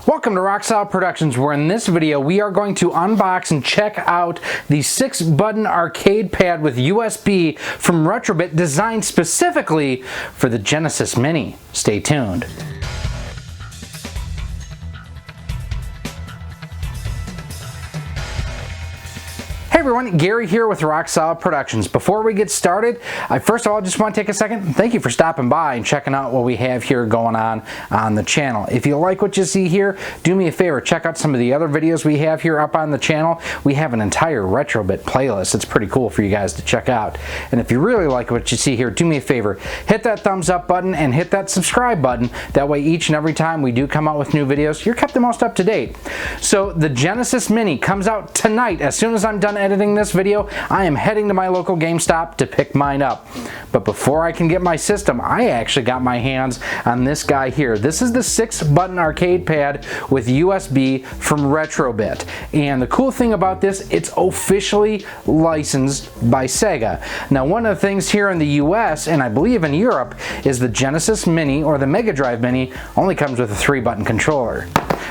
Welcome to Rock Solid Productions, where in this video we are going to unbox and check out the 6-button arcade pad with USB from Retrobit, designed specifically for the Genesis Mini. Stay tuned. Hey everyone, Gary here with Rock Solid Productions. Before we get started, I first of all just want to take a second and thank you for stopping by and checking out what we have here going on the channel. If you like what you see here, do me a favor, check out some of the other videos we have here up on the channel. We have an entire Retrobit playlist. It's pretty cool for you guys to check out. And if you really like what you see here, do me a favor, hit that thumbs up button and hit that subscribe button. That way each and every time we do come out with new videos, you're kept the most up to date. So the Genesis Mini comes out tonight. As soon as I'm done editing this video, I am heading to my local GameStop to pick mine up. But before I can get my system, I actually got my hands on this guy here. This is the 6-button arcade pad with USB from Retrobit. And the cool thing about this, it's officially licensed by Sega. Now, one of the things here in the US, and I believe in Europe, is the Genesis Mini or the Mega Drive Mini only comes with a 3-button controller.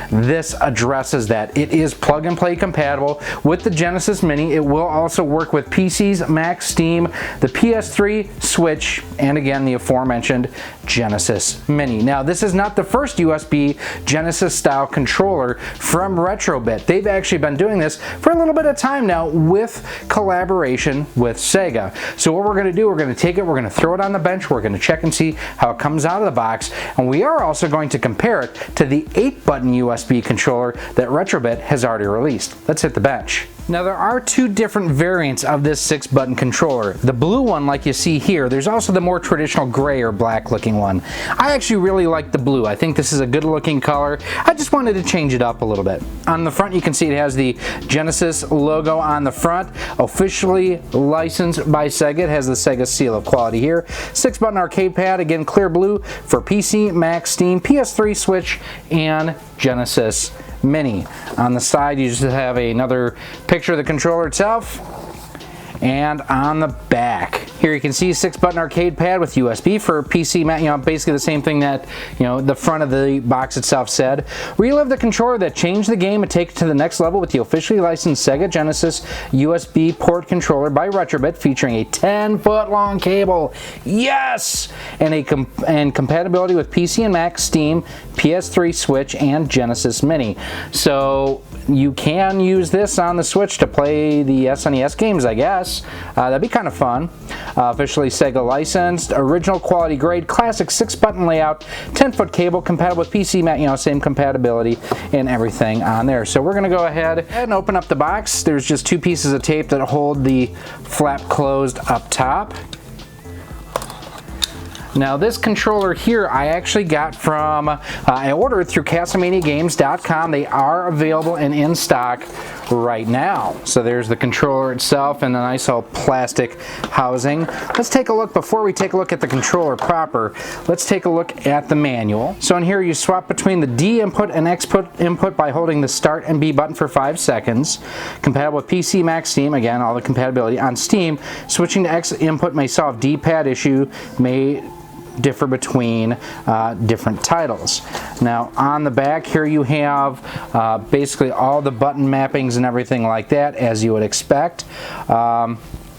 This addresses that. It is plug and play compatible with the Genesis Mini. It will also work with PCs, Mac, Steam, the PS3, Switch, and again the aforementioned Genesis Mini. Now, this is not the first USB Genesis style controller from Retrobit. They've actually been doing this for a little bit of time now with collaboration with Sega. So what we're going to do, we're going to take it, we're going to throw it on the bench, we're going to check and see how it comes out of the box, and we are also going to compare it to the 8-button USB controller that Retrobit has already released. Let's hit the bench. Now, there are two different variants of this 6-button controller. The blue one, like you see here, there's also the more traditional gray or black looking one. I actually really like the blue. I think this is a good looking color. I just wanted to change it up a little bit. On the front, you can see it has the Genesis logo on the front, officially licensed by Sega. It has the Sega seal of quality here. 6-button arcade pad, again clear blue, for PC, Mac, Steam, PS3, Switch, and Genesis Mini. On the side, you just have another picture of the controller itself, and on the back here you can see 6-button arcade pad with USB for PC, Mac, basically the same thing that the front of the box itself said. Relive the controller that changed the game and take it to the next level with the officially licensed Sega Genesis USB port controller by Retrobit, featuring a 10-foot long cable, yes, and compatibility with PC and Mac, Steam, PS3, Switch, and Genesis Mini. So you can use this on the Switch to play the SNES games, I guess. That'd be kind of fun. Officially Sega licensed, original quality grade, classic 6-button layout, 10-foot cable, compatible with PC, Mac, same compatibility and everything on there. So we're going to go ahead and open up the box. There's just 2 pieces of tape that hold the flap closed up top. Now, this controller here I actually got from, I ordered through CastleManiaGames.com. They are available and in stock right now. So there's the controller itself and a nice old plastic housing. Let's take a look, before we take a look at the controller proper, let's take a look at the manual. So in here you swap between the D input and X input by holding the start and B button for 5 seconds. Compatible with PC, Mac, Steam, again all the compatibility. On Steam, switching to X input may solve D-pad issue, may differ between different titles. Now, on the back here you have basically all the button mappings and everything like that, as you would expect.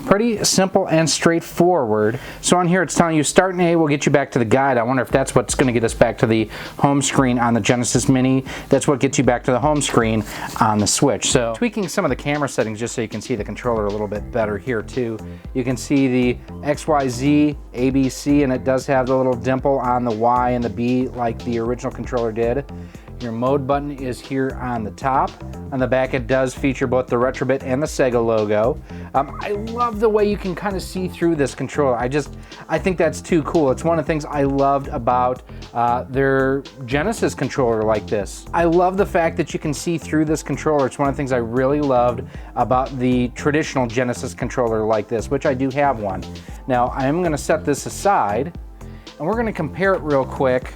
Pretty simple and straightforward. So on here it's telling you start in A will get you back to the guide. I wonder if that's what's going to get us back to the home screen on the Genesis Mini. That's what gets you back to the home screen on the Switch. So tweaking some of the camera settings just so you can see the controller a little bit better here too. You can see the XYZ, ABC, and it does have the little dimple on the Y and the B like the original controller did. Your mode button is here on the top. On the back it does feature both the Retrobit and the Sega logo. I love the way you can kind of see through this controller. I think that's too cool. It's one of the things I loved about their Genesis controller like this. I love the fact that you can see through this controller. It's one of the things I really loved about the traditional Genesis controller like this, which I do have one. Now I'm going to set this aside and we're going to compare it real quick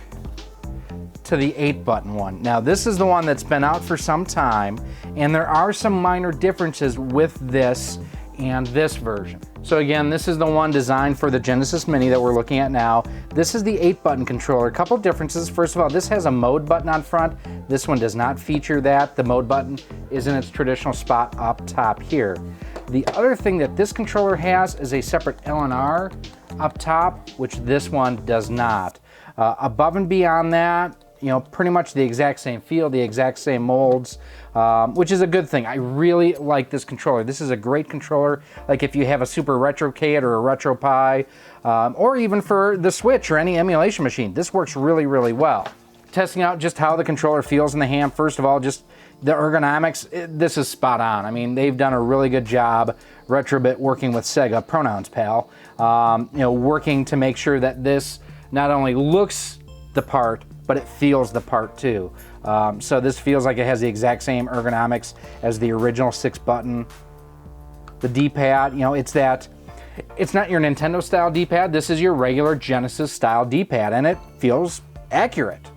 to the 8-button one. Now, this is the one that's been out for some time, and there are some minor differences with this and this version. So again, this is the one designed for the Genesis Mini that we're looking at now. This is the 8-button controller. A couple differences. First of all, this has a mode button on front. This one does not feature that. The mode button is in its traditional spot up top here. The other thing that this controller has is a separate L&R up top, which this one does not. Above and beyond that, you know, pretty much the exact same feel, the exact same molds, which is a good thing. I really like this controller. This is a great controller, like if you have a Super RetroCade or a RetroPie, or even for the Switch or any emulation machine. This works really, really well. Testing out just how the controller feels in the hand. First of all, just the ergonomics, this is spot on. I mean, they've done a really good job, Retrobit, working with Sega, pronouns pal, you know, working to make sure that this not only looks the part, but it feels the part too. So this feels like it has the exact same ergonomics as the original 6-button. The D-pad, you know, it's not your Nintendo style D-pad. This is your regular Genesis style D-pad, and it feels accurate.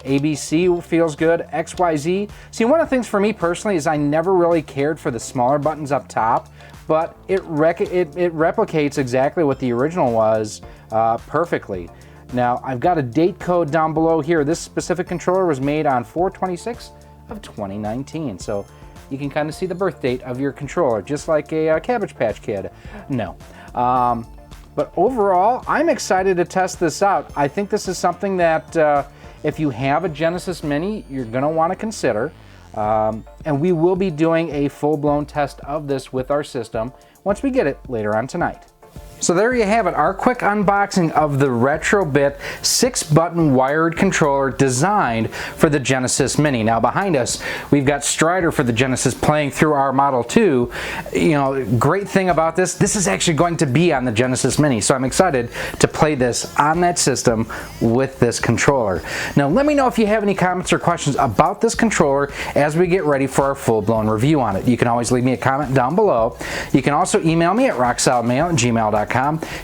ABC feels good, XYZ. See, one of the things for me personally is I never really cared for the smaller buttons up top, but it replicates exactly what the original was perfectly. Now, I've got a date code down below here. This specific controller was made on 4/26 of 2019, so you can kind of see the birth date of your controller, just like a Cabbage Patch Kid. No. But overall, I'm excited to test this out. I think this is something that if you have a Genesis Mini, you're going to want to consider. And we will be doing a full-blown test of this with our system once we get it later on tonight. So there you have it, our quick unboxing of the Retrobit 6-button wired controller designed for the Genesis Mini. Now behind us, we've got Strider for the Genesis playing through our Model 2. You know, great thing about this is actually going to be on the Genesis Mini, so I'm excited to play this on that system with this controller. Now let me know if you have any comments or questions about this controller as we get ready for our full-blown review on it. You can always leave me a comment down below. You can also email me at rocksolidmail@gmail.com.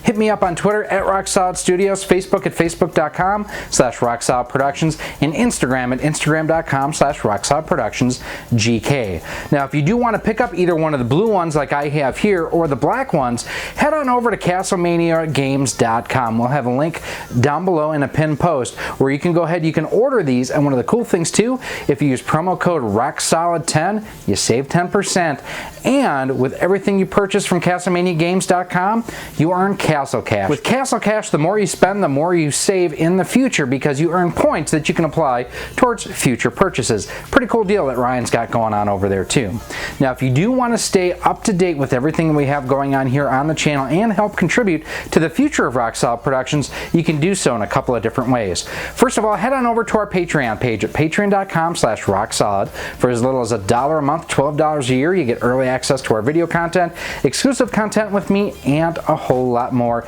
Hit me up on Twitter at RockSolidStudios, Facebook at Facebook.com/RockSolidProductions, and Instagram at Instagram.com/RockSolidProductionsGK. Now, if you do want to pick up either one of the blue ones like I have here or the black ones, head on over to CastlemaniaGames.com. We'll have a link down below in a pinned post where you can go ahead, you can order these, and one of the cool things too, if you use promo code RockSolid10, you save 10%, and with everything you purchase from CastlemaniaGames.com, you earn Castle Cash. With Castle Cash, the more you spend, the more you save in the future because you earn points that you can apply towards future purchases. Pretty cool deal that Ryan's got going on over there too. Now, if you do want to stay up to date with everything we have going on here on the channel and help contribute to the future of Rock Solid Productions, you can do so in a couple of different ways. First of all, head on over to our Patreon page at patreon.com/rocksolid. For as little as $1 a month, $12 a year, you get early access to our video content, exclusive content with me, and a whole lot more.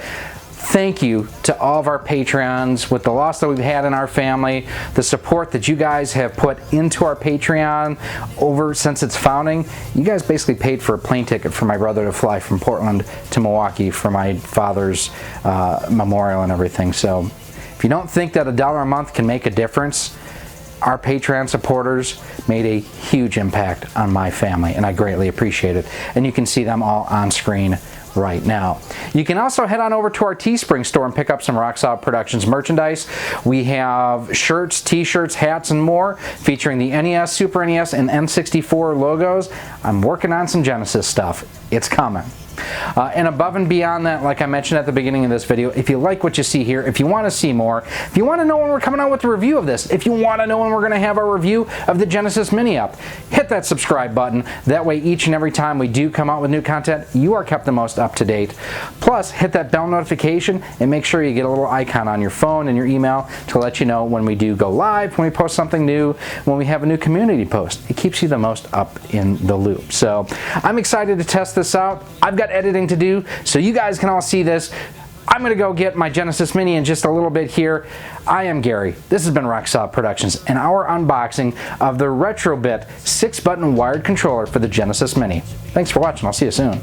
Thank you to all of our Patreons. With the loss that we've had in our family, the support that you guys have put into our Patreon over since its founding, you guys basically paid for a plane ticket for my brother to fly from Portland to Milwaukee for my father's memorial and everything. So if you don't think that $1 a month can make a difference, our Patreon supporters made a huge impact on my family, and I greatly appreciate it. And you can see them all on screen right now. You can also head on over to our Teespring store and pick up some Rock Solid Productions merchandise. We have shirts, t-shirts, hats, and more featuring the NES, Super NES, and N64 logos. I'm working on some Genesis stuff. It's coming. And above and beyond that, like I mentioned at the beginning of this video, if you like what you see here, if you want to see more, if you want to know when we're coming out with the review of this, if you want to know when we're going to have our review of the Genesis Mini up, hit that subscribe button. That way each and every time we do come out with new content, you are kept the most up to date. Plus, hit that bell notification and make sure you get a little icon on your phone and your email to let you know when we do go live, when we post something new, when we have a new community post. It keeps you the most up in the loop. So I'm excited to test this out. I've got editing to do so you guys can all see this. I'm going to go get my Genesis Mini in just a little bit here. I am Gary. This has been Rock Solid Productions and our unboxing of the Retrobit 6-button wired controller for the Genesis Mini. Thanks for watching. I'll see you soon.